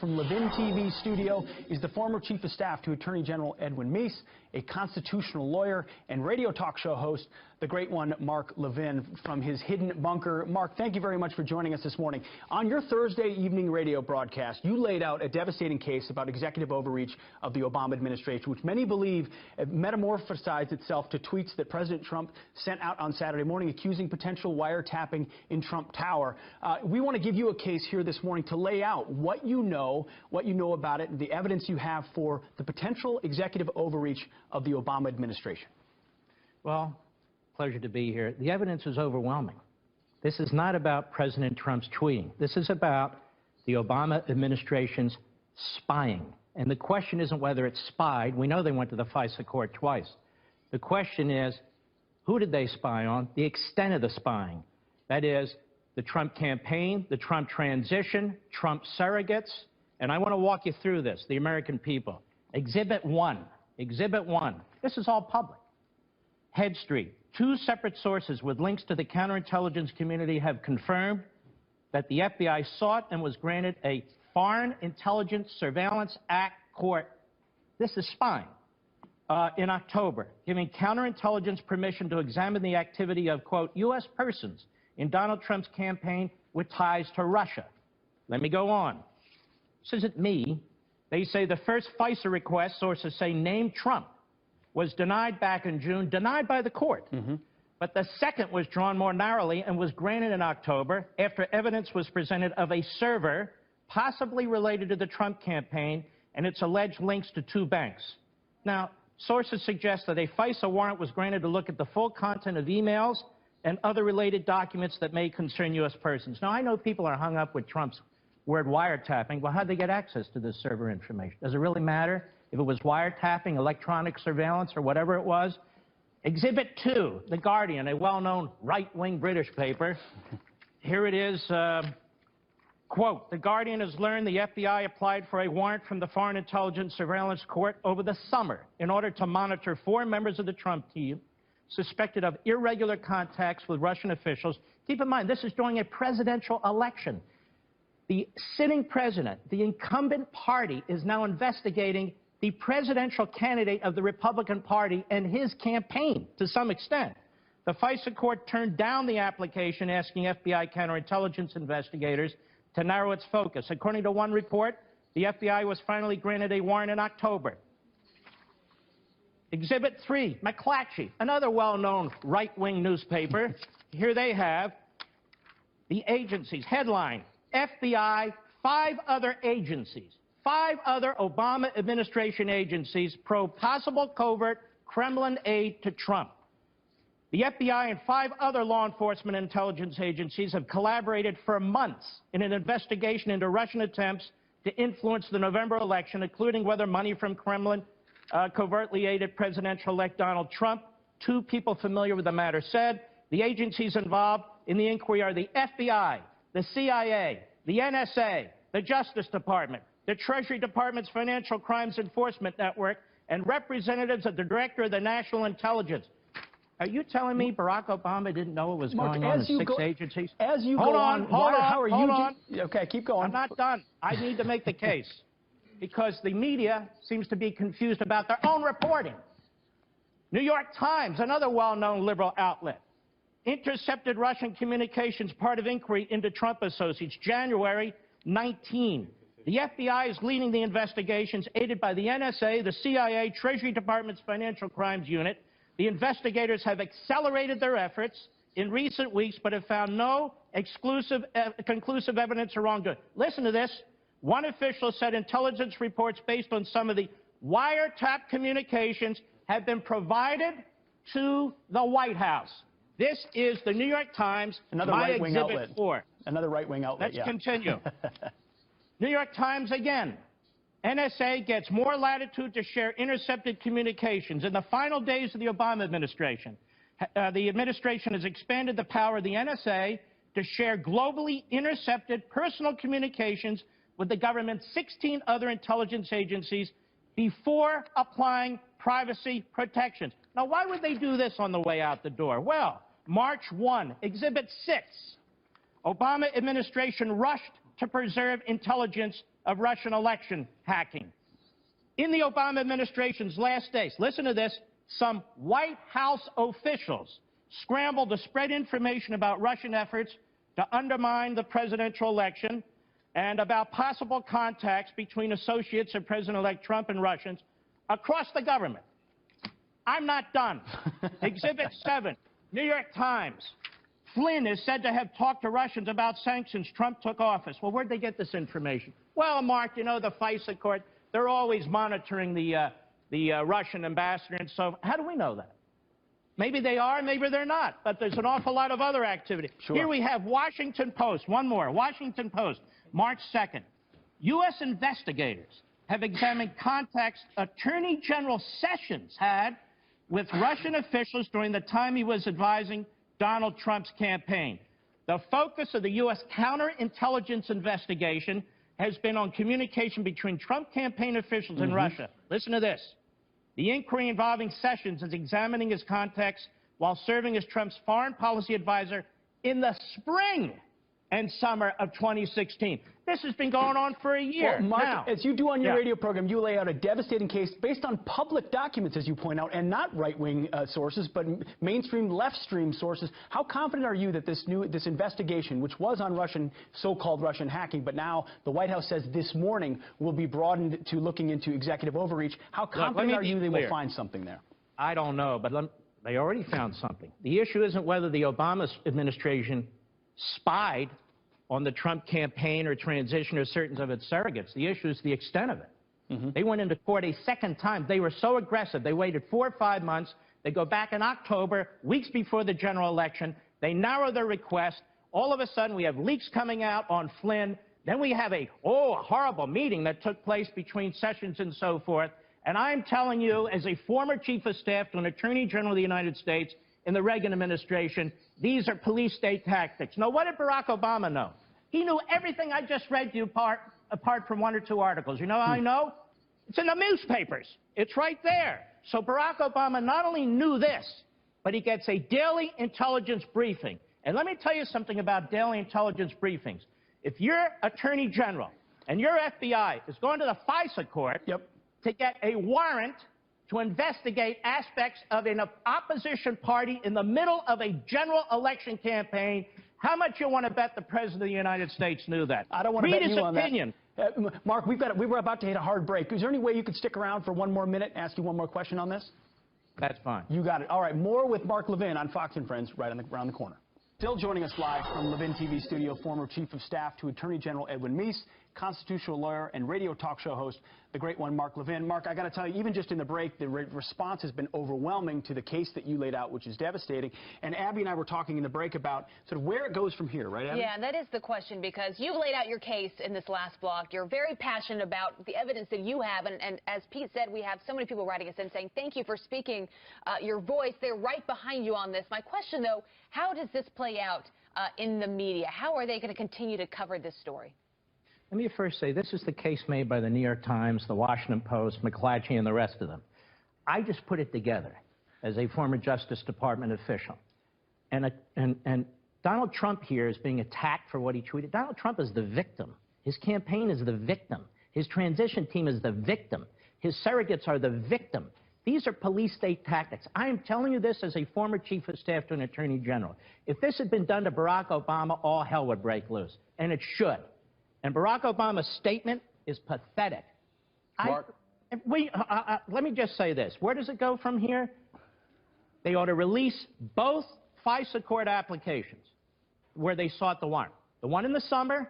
from Levin TV studio is the former Chief of Staff to Attorney General Edwin Meese, a constitutional lawyer and radio talk show host, the great one, Mark Levin, from his hidden bunker. Mark, thank you very much for joining us this morning. On your Thursday evening radio broadcast, you laid out a devastating case about executive overreach of the Obama administration, which many believe metamorphosized itself to tweets that President Trump sent out on Saturday morning accusing potential wiretapping in Trump Tower. We want to give you a case here this morning to lay out what you know about it, the evidence you have for the potential executive overreach of the Obama administration. Well, pleasure to be here. The evidence is overwhelming. This is not about President Trump's tweeting. This is about the Obama administration's spying. And the question isn't whether it's spied. We know they went to the FISA court twice. The question is, who did they spy on? The extent of the spying. That is, the Trump campaign, the Trump transition, Trump surrogates. And I want to walk you through this, the American people. Exhibit 1. Exhibit 1. This is all public. Head Street. 2 separate sources with links to the counterintelligence community have confirmed that the FBI sought and was granted a Foreign Intelligence Surveillance Act court. This is spying. In October, giving counterintelligence permission to examine the activity of, quote, U.S. persons in Donald Trump's campaign with ties to Russia. Let me go on. This isn't me. They say the first FISA request, sources say, named Trump, was denied back in June, denied by the court. But the second was drawn more narrowly and was granted in October after evidence was presented of a server possibly related to the Trump campaign and its alleged links to 2 banks. Now, sources suggest that a FISA warrant was granted to look at the full content of emails and other related documents that may concern U.S. persons. Now, I know people are hung up with Trump's word wiretapping. Well, how'd they get access to this server information? Does it really matter if it was wiretapping, electronic surveillance, or whatever it was? Exhibit 2, The Guardian, a well-known right-wing British paper. Here it is. Quote, The Guardian has learned the FBI applied for a warrant from the Foreign Intelligence Surveillance Court over the summer in order to monitor 4 members of the Trump team suspected of irregular contacts with Russian officials. Keep in mind, this is during a presidential election. The sitting president, the incumbent party, is now investigating the presidential candidate of the Republican Party and his campaign to some extent. The FISA court turned down the application asking FBI counterintelligence investigators to narrow its focus. According to one report, the FBI was finally granted a warrant in October. Exhibit 3, McClatchy, another well-known right-wing newspaper. Here they have the agencies. Headline, FBI, 5 other agencies, 5 other Obama administration agencies probe possible covert Kremlin aid to Trump. The FBI and 5 other law enforcement intelligence agencies have collaborated for months in an investigation into Russian attempts to influence the November election, including whether money from Kremlin covertly aided presidential-elect Donald Trump. 2 people familiar with the matter said the agencies involved in the inquiry are the FBI, the CIA, the NSA, the Justice Department, the Treasury Department's Financial Crimes Enforcement Network, and representatives of the Director of the National Intelligence. Are you telling me Barack Obama didn't know what was going on in 6 agencies? As you hold go on, hold on. Okay, keep going. I'm not done. I need to make the case because the media seems to be confused about their own reporting. New York Times, another well-known liberal outlet, intercepted Russian communications, part of inquiry into Trump associates, January 19. The FBI is leading the investigations, aided by the NSA, the CIA, Treasury Department's Financial Crimes Unit. The investigators have accelerated their efforts in recent weeks, but have found no conclusive evidence of wrongdoing. Listen to this. One official said intelligence reports based on some of the wiretap communications have been provided to the White House. This is the New York Times, another right-wing outlet. 4. Another right-wing outlet, Let's continue. New York Times again. NSA gets more latitude to share intercepted communications. In the final days of the Obama administration, the administration has expanded the power of the NSA to share globally intercepted personal communications with the government's 16 other intelligence agencies before applying privacy protections. Now, why would they do this on the way out the door? Well, March 1, Exhibit 6, Obama administration rushed to preserve intelligence of Russian election hacking. In the Obama administration's last days, listen to this, some White House officials scrambled to spread information about Russian efforts to undermine the presidential election and about possible contacts between associates of President-elect Trump and Russians across the government. I'm not done. Exhibit 7, New York Times. Flynn is said to have talked to Russians about sanctions Trump took office. Well, where'd they get this information? Well, Mark, you know, the FISA court, they're always monitoring the Russian ambassador, and so how do we know that? Maybe they are, maybe they're not, but there's an awful lot of other activity. Sure. Here we have Washington Post, one more, Washington Post, March 2nd. U.S. investigators have examined contacts Attorney General Sessions had with Russian officials during the time he was advising Donald Trump's campaign. The focus of the U.S. counterintelligence investigation has been on communication between Trump campaign officials and Russia. Listen to this. The inquiry involving Sessions is examining his contacts while serving as Trump's foreign policy advisor in the spring and summer of 2016. This has been going on for a year. Well, Mark, now, as you do on your radio program, you lay out a devastating case based on public documents, as you point out, and not right-wing sources, but mainstream left-stream sources. How confident are you that this investigation, which was on so-called Russian hacking, but now the White House says this morning will be broadened to looking into executive overreach, how confident are you they will find something there? I don't know, but they already found something. The issue isn't whether the Obama administration spied on the Trump campaign or transition or certain of its surrogates. The issue is the extent of it. They went into court a second time. They were so aggressive. They waited 4 or 5 months. They go back in October, weeks before the general election. They narrow their request. All of a sudden, we have leaks coming out on Flynn. Then we have a horrible meeting that took place between Sessions and so forth. And I'm telling you, as a former chief of staff to an attorney general of the United States in the Reagan administration, these are police state tactics. Now, what did Barack Obama know? He knew everything I just read to you apart from 1 or 2 articles. You know how I know? It's in the newspapers. It's right there. So Barack Obama not only knew this, but he gets a daily intelligence briefing. And let me tell you something about daily intelligence briefings. If your attorney general and your FBI is going to the FISA court to get a warrant to investigate aspects of an opposition party in the middle of a general election campaign, how much you want to bet the President of the United States knew that? I don't want to bet you on that. Read his opinion. Mark, we were about to hit a hard break. Is there any way you could stick around for 1 more minute, ask you 1 more question on this? That's fine. You got it. All right, more with Mark Levin on Fox & Friends around the corner. Still joining us live from Levin TV studio, former Chief of Staff to Attorney General Edwin Meese, constitutional lawyer and radio talk show host, the great one, Mark Levin. Mark, I got to tell you, even just in the break, the response has been overwhelming to the case that you laid out, which is devastating. And Abby and I were talking in the break about sort of where it goes from here, right, Abby? Yeah, that is the question, because you've laid out your case in this last block. You're very passionate about the evidence that you have. And as Pete said, we have so many people writing us in saying, thank you for speaking your voice. They're right behind you on this. My question, though, how does this play out in the media? How are they going to continue to cover this story? Let me first say, this is the case made by the New York Times, the Washington Post, McClatchy, and the rest of them. I just put it together as a former Justice Department official. And Donald Trump here is being attacked for what he tweeted. Donald Trump is the victim. His campaign is the victim. His transition team is the victim. His surrogates are the victim. These are police state tactics. I am telling you this as a former chief of staff to an attorney general. If this had been done to Barack Obama, all hell would break loose. And it should. And Barack Obama's statement is pathetic. Mark. Let me just say this. Where does it go from here? They ought to release both FISA court applications where they sought the warrant. The one in the summer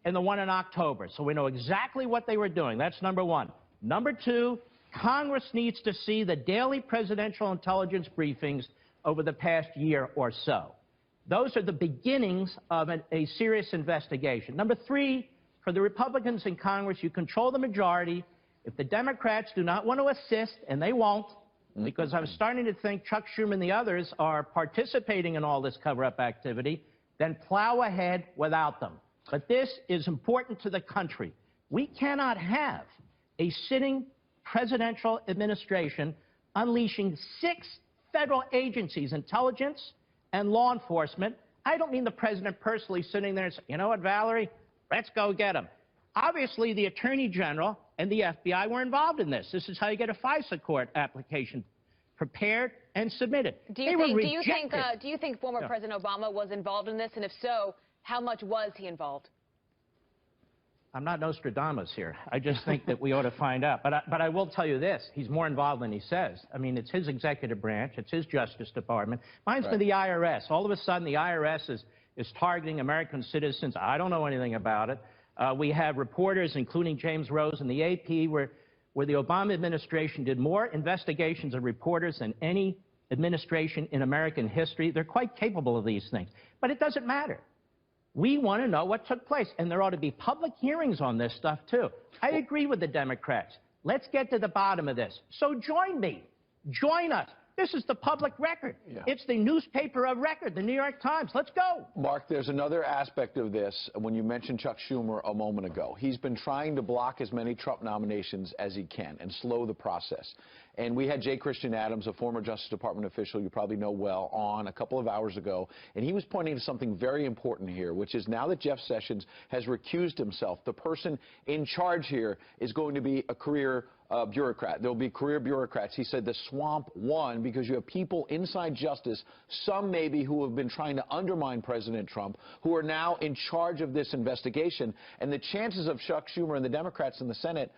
and the one in October. So we know exactly what they were doing. That's number one. Number two, Congress needs to see the daily presidential intelligence briefings over the past year or so. Those are the beginnings of a serious investigation. Number three, for the Republicans in Congress, you control the majority. If the Democrats do not want to assist, and they won't, because I'm starting to think Chuck Schumer and the others are participating in all this cover-up activity, then plow ahead without them. But this is important to the country. We cannot have a sitting presidential administration unleashing 6 federal agencies, intelligence and law enforcement. I don't mean the president personally sitting there and saying, you know what, Valerie, Let's go get him. Obviously, the Attorney General and the FBI were involved in this. This is how you get a FISA court application prepared and submitted. Do you think former President Obama was involved in this? And if so, how much was he involved? I'm not Nostradamus here. I just think that we ought to find out. But I will tell you this. He's more involved than he says. I mean, it's his executive branch. It's his Justice Department. Mine's been the IRS. All of a sudden, the IRS is targeting American citizens. I don't know anything about it. We have reporters, including James Rose in the AP, where the Obama administration did more investigations of reporters than any administration in American history. They're quite capable of these things. But it doesn't matter. We want to know what took place, and there ought to be public hearings on this stuff, too. I agree with the Democrats. Let's get to the bottom of this. So join me. Join us. This is the public record. Yeah. It's the newspaper of record, the New York Times. Let's go. Mark, there's another aspect of this. When you mentioned Chuck Schumer a moment ago, he's been trying to block as many Trump nominations as he can and slow the process. And we had J. Christian Adams, a former Justice Department official you probably know well, on a couple of hours ago, and he was pointing to something very important here, which is now that Jeff Sessions has recused himself, the person in charge here is going to be a career bureaucrat. There will be career bureaucrats. He said the swamp won because you have people inside justice, some maybe who have been trying to undermine President Trump, who are now in charge of this investigation. And the chances of Chuck Schumer and the Democrats in the Senate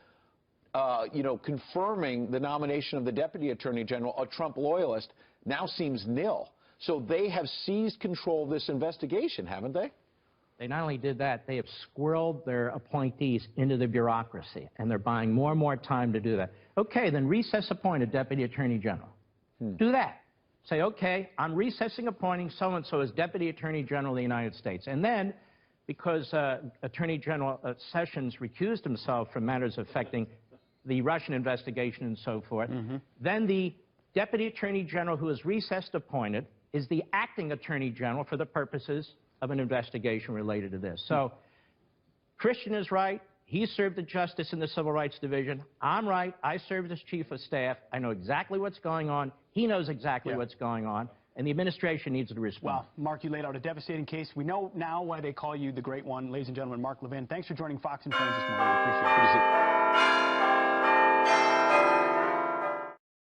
confirming the nomination of the Deputy Attorney General, a Trump loyalist, now seems nil. So they have seized control of this investigation, haven't they? They not only did that, they have squirreled their appointees into the bureaucracy, and they're buying more and more time to do that. Okay, then recess appoint a Deputy Attorney General. Do that. Say, okay, I'm recessing appointing so-and-so as Deputy Attorney General of the United States. And then, because Attorney General Sessions recused himself from matters affecting the Russian investigation and so forth, then the Deputy Attorney General who is recessed appointed is the acting Attorney General for the purposes of an investigation related to this. So Christian is right. He served as justice in the Civil Rights Division. I'm right. I served as Chief of Staff. I know exactly what's going on. He knows exactly what's going on. And the administration needs to respond. Well, Mark, you laid out a devastating case. We know now why they call you the Great One. Ladies and gentlemen, Mark Levin, thanks for joining Fox and Friends this morning. We appreciate it.